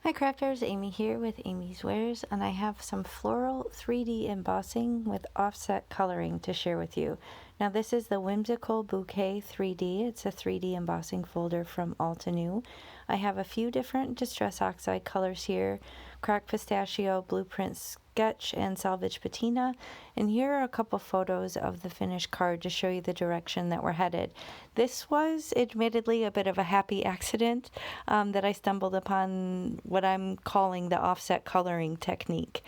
Hi crafters, Amy here with Amy's Wares, and I have some floral 3D embossing with offset coloring to share with you. Now this is the Whimsical Bouquet 3D. It's a 3D embossing folder from Altenew. I have a few different Distress Oxide colors here, Cracked Pistachio, Blueprint Sketch, and Salvaged Patina. And here are a couple photos of the finished card to show you the direction that we're headed. This was admittedly a bit of a happy accident that I stumbled upon what I'm calling the offset coloring technique.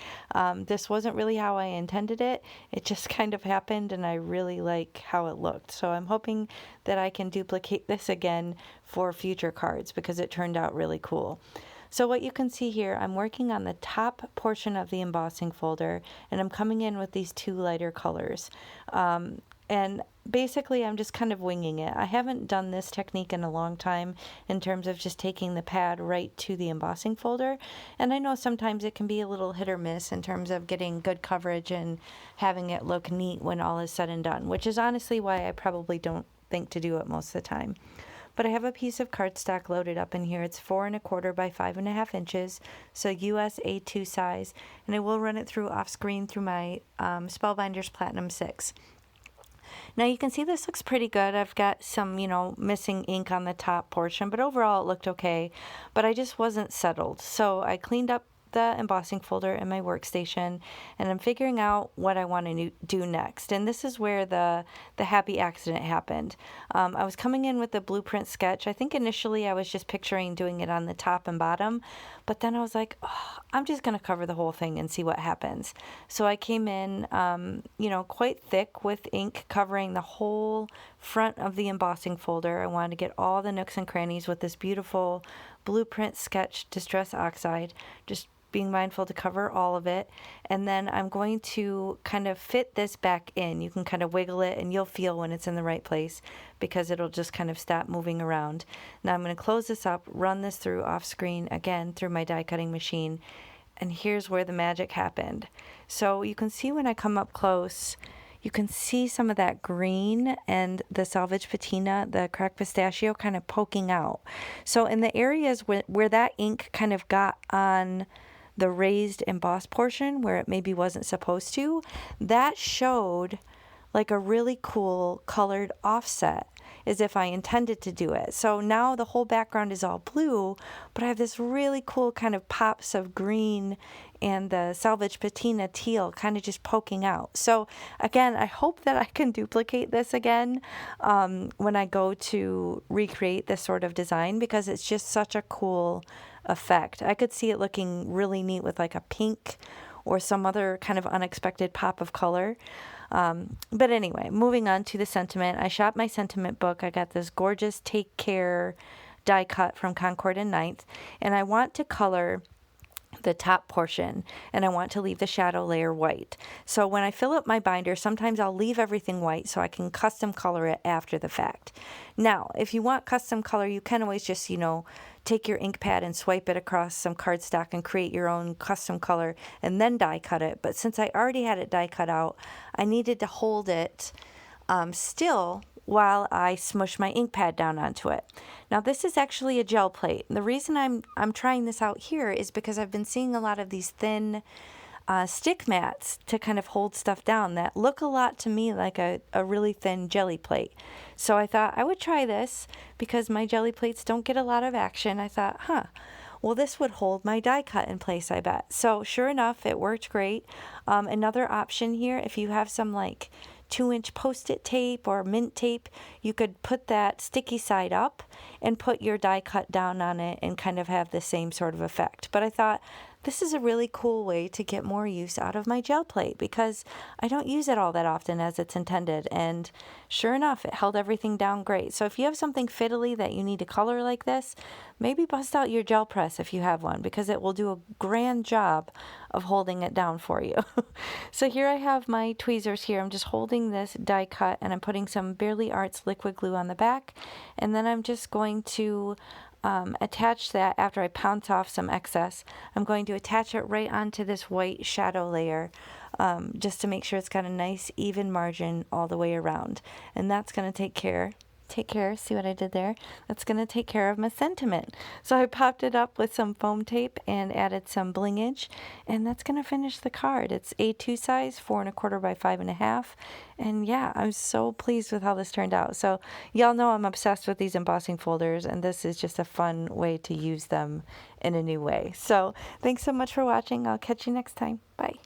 This wasn't really how I intended it. It just kind of happened, and I really like how it looked. So I'm hoping that I can duplicate this again for future cards because it turned out really cool. So what you can see here, I'm working on the top portion of the embossing folder, and I'm coming in with these two lighter colors. And basically I'm just kind of winging it. I haven't done this technique in a long time in terms of just taking the pad right to the embossing folder. And I know sometimes it can be a little hit or miss in terms of getting good coverage and having it look neat when all is said and done, which is honestly why I probably don't think to do it most of the time. But I have a piece of cardstock loaded up in here. It's 4 1/4 by 5.5 inches, so US A2 size, and I will run it through off screen through my Spellbinders Platinum 6. Now you can see this looks pretty good. I've got some, missing ink on the top portion, but overall it looked okay. But I just wasn't settled. So I cleaned up the embossing folder in my workstation, and I'm figuring out what I want to do next. And this is where the happy accident happened. I was coming in with the Blueprint Sketch. I think initially I was just picturing doing it on the top and bottom, but then I was like, oh, I'm just going to cover the whole thing and see what happens. So I came in, quite thick with ink covering the whole front of the embossing folder. I wanted to get all the nooks and crannies with this beautiful Blueprint Sketch Distress Oxide, just being mindful to cover all of it. And then I'm going to kind of fit this back in. You can kind of wiggle it and you'll feel when it's in the right place because it'll just kind of stop moving around. Now I'm going to close this up, run this through off screen again through my die cutting machine. And here's where the magic happened. So you can see when I come up close, you can see some of that green and the Salvaged Patina, the Cracked Pistachio, kind of poking out. So in the areas where that ink kind of got on the raised embossed portion where it maybe wasn't supposed to, that showed like a really cool colored offset as if I intended to do it. So now the whole background is all blue, but I have this really cool kind of pops of green and the Salvaged Patina teal kind of just poking out. So again, I hope that I can duplicate this again when I go to recreate this sort of design because it's just such a cool effect. I could see it looking really neat with like a pink or some other kind of unexpected pop of color. But anyway, moving on to the sentiment. I shot my sentiment book. I got this gorgeous Take Care die cut from Concord and Ninth, and I want to color the top portion, and I want to leave the shadow layer white. So when I fill up my binder, sometimes I'll leave everything white so I can custom color it after the fact. Now, if you want custom color, you can always just, take your ink pad and swipe it across some cardstock and create your own custom color and then die cut it. But since I already had it die cut out, I needed to hold it still while I smush my ink pad down onto it. Now this is actually a gel plate. The reason I'm trying this out here is because I've been seeing a lot of these thin stick mats to kind of hold stuff down that look a lot to me like a really thin jelly plate. So I thought I would try this because my jelly plates don't get a lot of action. I thought, well, this would hold my die cut in place, I bet. So sure enough, it worked great. Another option here, if you have some like 2-inch Post-it tape or mint tape, you could put that sticky side up and put your die cut down on it and kind of have the same sort of effect. But I thought this is a really cool way to get more use out of my gel plate because I don't use it all that often as it's intended. And sure enough, it held everything down great. So if you have something fiddly that you need to color like this, maybe bust out your gel press if you have one because it will do a grand job of holding it down for you. So here I have my tweezers here. I'm just holding this die cut and I'm putting some Barely Arts liquid glue on the back. And then I'm just going to attach that after I pounce off some excess. I'm going to attach it right onto this white shadow layer just to make sure it's got a nice even margin all the way around. And that's going to take care. See what I did there? That's going to take care of my sentiment. So I popped it up with some foam tape and added some blingage, and that's going to finish the card. It's A2 size, 4¼ by 5½. And yeah, I'm so pleased with how this turned out. So y'all know I'm obsessed with these embossing folders, and this is just a fun way to use them in a new way. So thanks so much for watching. I'll catch you next time. Bye.